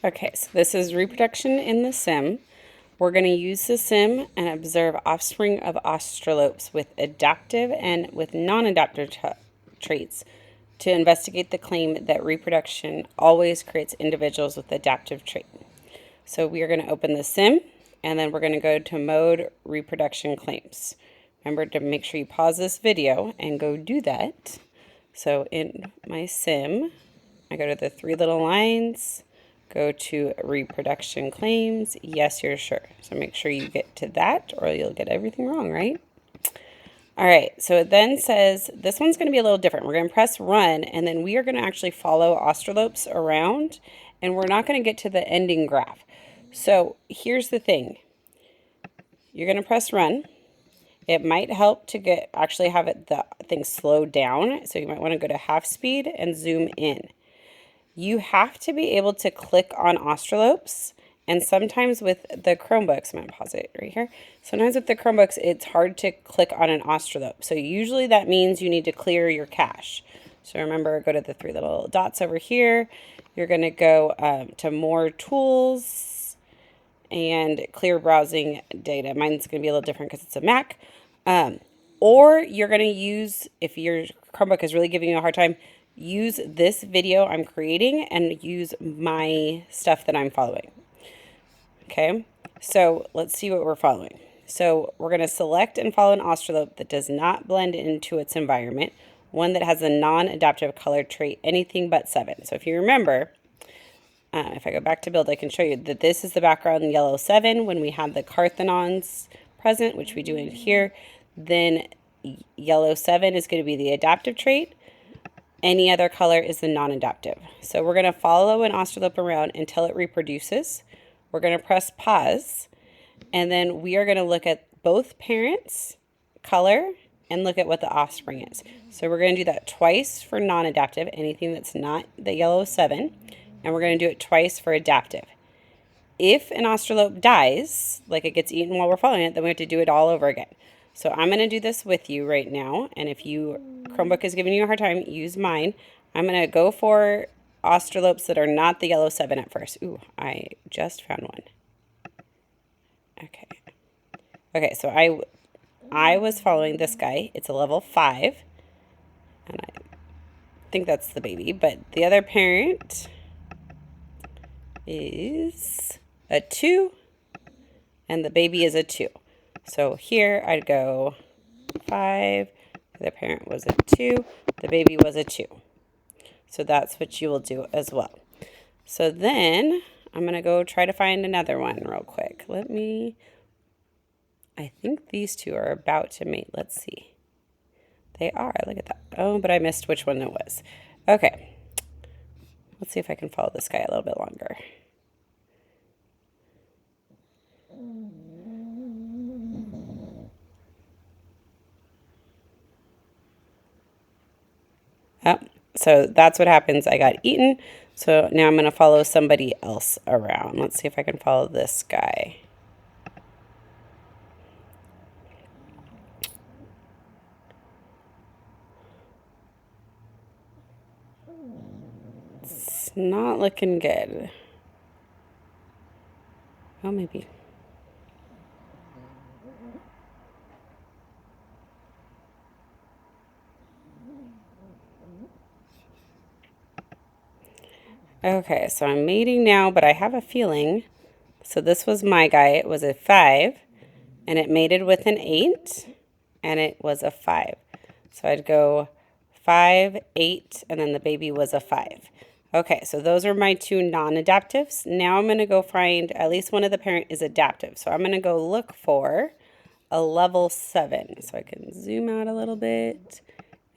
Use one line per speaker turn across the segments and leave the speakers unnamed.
Okay, so this is reproduction in the sim. We're going to use the sim and observe offspring of australopes with adaptive and with non-adaptive traits to investigate the claim that reproduction always creates individuals with adaptive trait. So we are going to open the sim and then we're going to go to mode reproduction claims. Remember to make sure you pause this video and go do that. So in my sim, I go to the three little lines, go to reproduction claims. Yes, you're sure. So make sure you get to that or you'll get everything wrong, right? All right, so it then says this one's going to be a little different. We're going to press run, and then we are going to actually follow australopes around, and we're not going to get to the ending graph. So here's the thing. You're going to press run. It might help to actually have the thing slow down. So you might want to go to half speed and zoom in. You have to be able to click on australopes. And sometimes with the Chromebooks, I'm going to pause it right here. Sometimes with the Chromebooks, it's hard to click on an australope. So usually that means you need to clear your cache. So remember, go to the three little dots over here. You're going to go to more tools and clear browsing data. Mine's going to be a little different because it's a Mac. Or you're going to use, if your Chromebook is really giving you a hard time, use this video I'm creating and use my stuff that I'm following. Okay, so let's see what we're following. So we're going to select and follow an australope that does not blend into its environment, one that has a non-adaptive color trait, anything but 7. So if you remember, if I go back to build, I can show you that this is the background yellow 7 when we have the Parthenons present, which we do in here. Then yellow 7 is going to be the adaptive trait. Any other color is the non-adaptive. So we're going to follow an australope around until it reproduces. We're going to press pause, and then we are going to look at both parents' color and look at what the offspring is. So we're going to do that twice for non-adaptive, anything that's not the yellow 7, and we're going to do it twice for adaptive. If an australope dies, like it gets eaten while we're following it, then we have to do it all over again. So I'm going to do this with you right now, and if your Chromebook is giving you a hard time, use mine. I'm going to go for australopes that are not the yellow 7 at first. Ooh, I just found one. Okay. Okay, so I was following this guy. It's a level 5, and I think that's the baby, but the other parent is a 2, and the baby is a 2. So here I'd go 5, the parent was a 2, the baby was a 2. So that's what you will do as well. So then I'm going to go try to find another one real quick. I think these two are about to mate. Let's see. They are. Look at that. Oh, but I missed which one it was. Okay. Let's see if I can follow this guy a little bit longer. Oh, so that's what happens. I got eaten. So now I'm going to follow somebody else around. Let's see if I can follow this guy. It's not looking good. Oh, maybe. Okay, so I'm mating now, but I have a feeling. So this was my guy. It was a 5, and it mated with an 8, and it was a 5. So I'd go 5, 8, and then the baby was a 5. Okay, so those are my two non-adaptives. Now I'm going to go find at least one of the parent is adaptive. So I'm going to go look for a level 7. So I can zoom out a little bit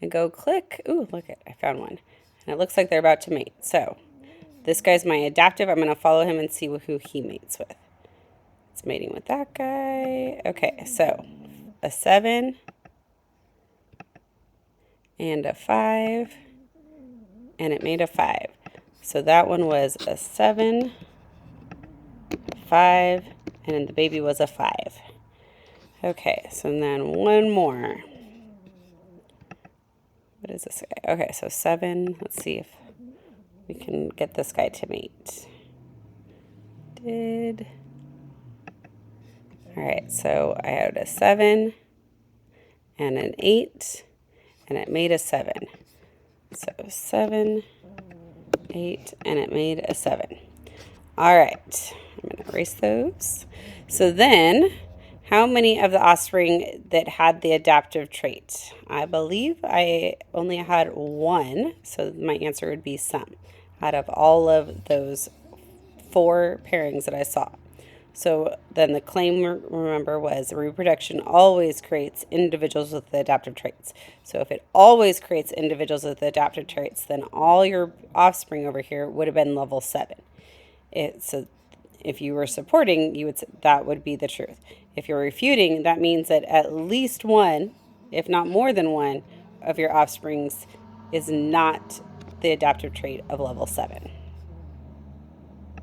and go click. Ooh, look it, I found one. And it looks like they're about to mate. So this guy's my adaptive. I'm going to follow him and see who he mates with. It's mating with that guy. Okay, so a 7 and a 5, and it made a 5. So that one was a 7, 5, and then the baby was a 5. Okay, so then one more. What is this guy? Okay, so 7. Let's see if we can get this guy to mate. did. All right, so I had a 7 and an 8, and it made a 7. So 7, 8, and it made a 7. All right, I'm going to erase those. So then, how many of the offspring that had the adaptive trait? I believe I only had 1, so my answer would be some out of all of those 4 pairings that I saw. So then the claim, remember, was reproduction always creates individuals with the adaptive traits. So if it always creates individuals with the adaptive traits, then all your offspring over here would have been level 7. So if you were supporting, that would be the truth. If you're refuting, that means that at least one, if not more than one, of your offsprings is not the adaptive trait of level 7.